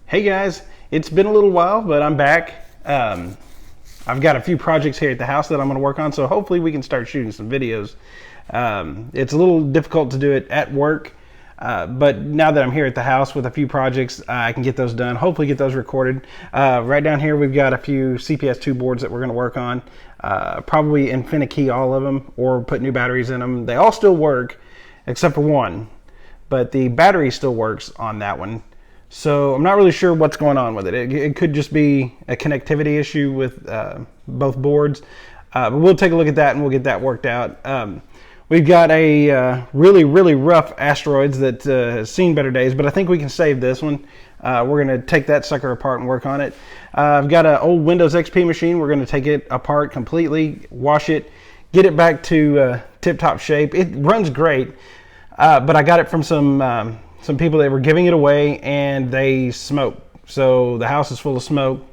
Hey guys, it's been a little while, but I'm back. I've got a few projects here at the house that I'm going to work on, so hopefully we can start shooting some videos. It's a little difficult to do it at work, but now that I'm here at the house with a few projects, I can get those done, hopefully get those recorded. Right down here we've got a few CPS2 boards that we're going to work on, probably Infinikey all of them, or put new batteries in them. They all still work, except for one, but the battery still works on that one. So I'm not really sure what's going on with it. It could just be a connectivity issue with both boards. But we'll take a look at that and we'll get that worked out. We've got a really rough Asteroids that has seen better days, but I think we can save this one. We're going to take that sucker apart and work on it. I've got an old Windows XP machine. We're going to take it apart completely, wash it, get it back to tip-top shape. It runs great, but I got it from some people that were giving it away, and they smoke. So the house is full of smoke,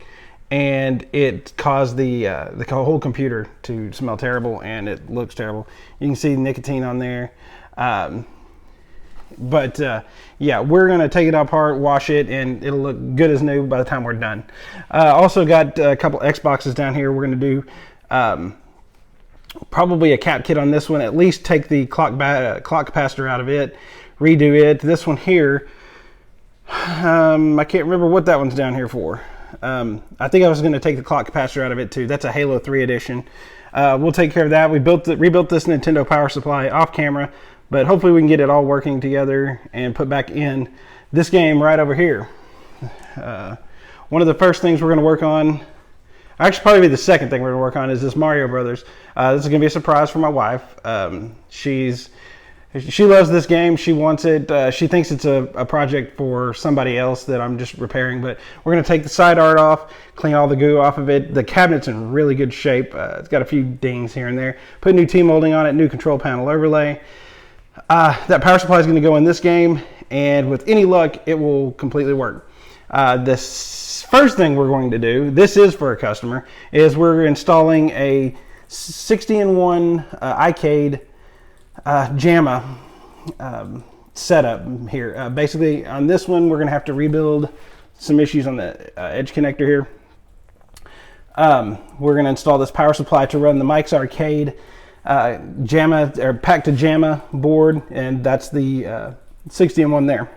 and it caused the whole computer to smell terrible, and it looks terrible. You can see nicotine on there. Yeah, we're gonna take it apart, wash it, and it'll look good as new by the time we're done. Also got a couple Xboxes down here. We're gonna do probably a cap kit on this one. At least take the clock capacitor out of it, redo it. This one here, I can't remember what that one's down here for. I think I was going to take the clock capacitor out of it too. That's a Halo 3 edition. We'll take care of that. We rebuilt this Nintendo power supply off camera, but hopefully we can get it all working together and put back in this game right over here. One of the first things we're going to work on, actually probably be the second thing we're going to work on, is this Mario Brothers. This is going to be a surprise for my wife. She loves this game. She wants it. She thinks it's a project for somebody else that I'm just repairing, but we're going to take the side art off, clean all the goo off of it. The cabinet's in really good shape. It's got a few dings here and there. Put new T-molding on it, new control panel overlay. That power supply is going to go in this game, and with any luck, it will completely work. This first thing we're going to do, this is for a customer, is we're installing a 60-in-1 iCade JAMA setup here. Basically on this one we're going to have to rebuild some issues on the edge connector here. We're going to install this power supply to run the Mike's Arcade JAMA or Pack to JAMA board, and that's the 60-in-1 there.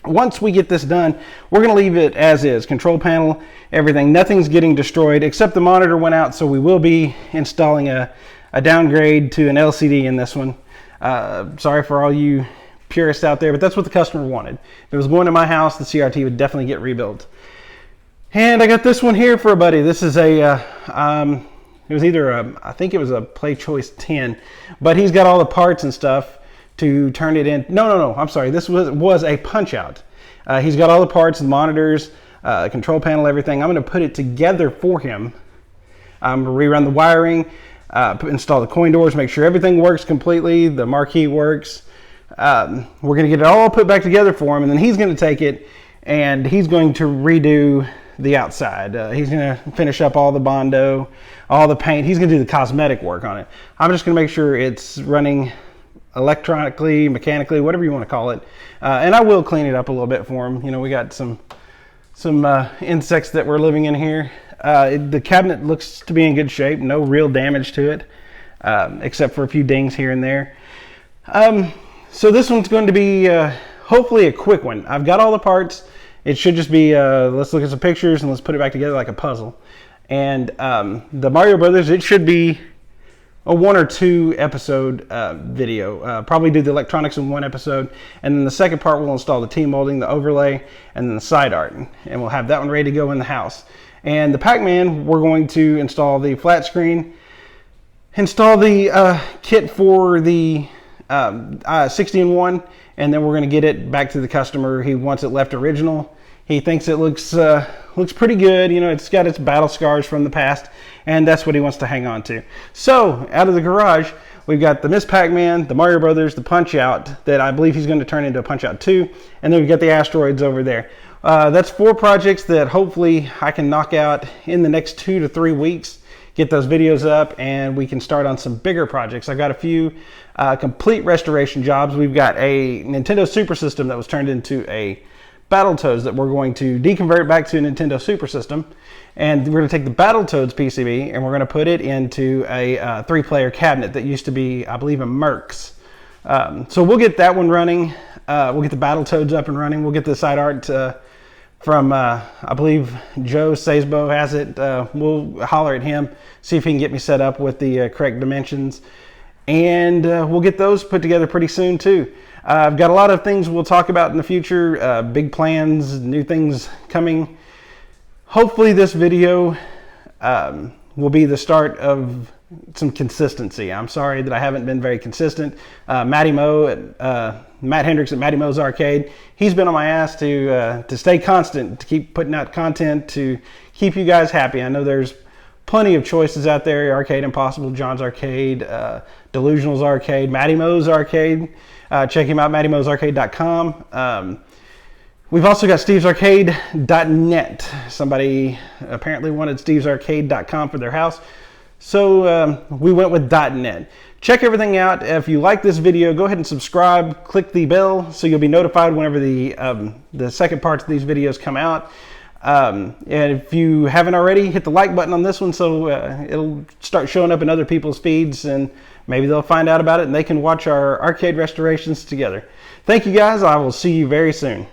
Once we get this done, we're going to leave it as is. Control panel, everything, nothing's getting destroyed except the monitor went out, so we will be installing a downgrade to an LCD in this one. Sorry for all you purists out there, but that's what the customer wanted. If it was going to my house, the CRT would definitely get rebuilt. And I got this one here for a buddy. This is a, it was either I think it was a PlayChoice 10, but he's got all the parts and stuff to turn it in. No, I'm sorry. This was a punch out. He's got all the parts, the monitors, control panel, everything. I'm going to put it together for him. I'm going to rerun the wiring, install the coin doors, make sure everything works completely, the marquee works. We're going to get it all put back together for him, and then he's going to take it and he's going to redo the outside. He's going to finish up all the Bondo, all the paint. He's going to do the cosmetic work on it. I'm just going to make sure it's running electronically, mechanically, whatever you want to call it. And I will clean it up a little bit for him. You know, we got some insects that were living in here. The cabinet looks to be in good shape, no real damage to it, except for a few dings here and there. So this one's going to be hopefully a quick one. I've got all the parts. It should just be, let's look at some pictures and let's put it back together like a puzzle. And the Mario Brothers, it should be a 1 or 2 episode video. Probably do the electronics in one episode, and then the second part we'll install the T-molding, the overlay, and then the side art, and we'll have that one ready to go in the house. And the Pac-Man, we're going to install the flat screen, install the kit for the 60-in-1, and then we're going to get it back to the customer. He wants it left original. He thinks it looks pretty good. You know, it's got its battle scars from the past, and that's what he wants to hang on to. So out of the garage, we've got the Miss Pac-Man, the Mario Brothers, the Punch-Out that I believe he's going to turn into a Punch-Out 2, and then we've got the Asteroids over there. That's 4 projects that hopefully I can knock out in the next 2 to 3 weeks, get those videos up, and we can start on some bigger projects. I've got a few complete restoration jobs. We've got a Nintendo Super System that was turned into a Battletoads that we're going to deconvert back to a Nintendo Super System. And we're going to take the Battletoads PCB and we're going to put it into a 3-player cabinet that used to be, I believe, a Mercs. So we'll get that one running. We'll get the Battletoads up and running. We'll get the side art from, I believe, Joe Sazebo has it. We'll holler at him, see if he can get me set up with the correct dimensions. And we'll get those put together pretty soon too. I've got a lot of things we'll talk about in the future, big plans, new things coming. Hopefully this video will be the start of some consistency. I'm sorry that I haven't been very consistent. Matt Hendricks at Matty Mo's Arcade, he's been on my ass to stay constant, to keep putting out content, to keep you guys happy. I know there's plenty of choices out there: Arcade Impossible, John's Arcade, Delusional's Arcade, Matty Mo's Arcade. Check him out, mattymosarcade.com. We've also got stevesarcade.net. Somebody apparently wanted stevesarcade.com for their house, so we went with .net. Check everything out. If you like this video, go ahead and subscribe. Click the bell so you'll be notified whenever the second parts of these videos come out. And if you haven't already, hit the like button on this one so it'll start showing up in other people's feeds, and maybe they'll find out about it and they can watch our arcade restorations together. Thank you guys. I will see you very soon.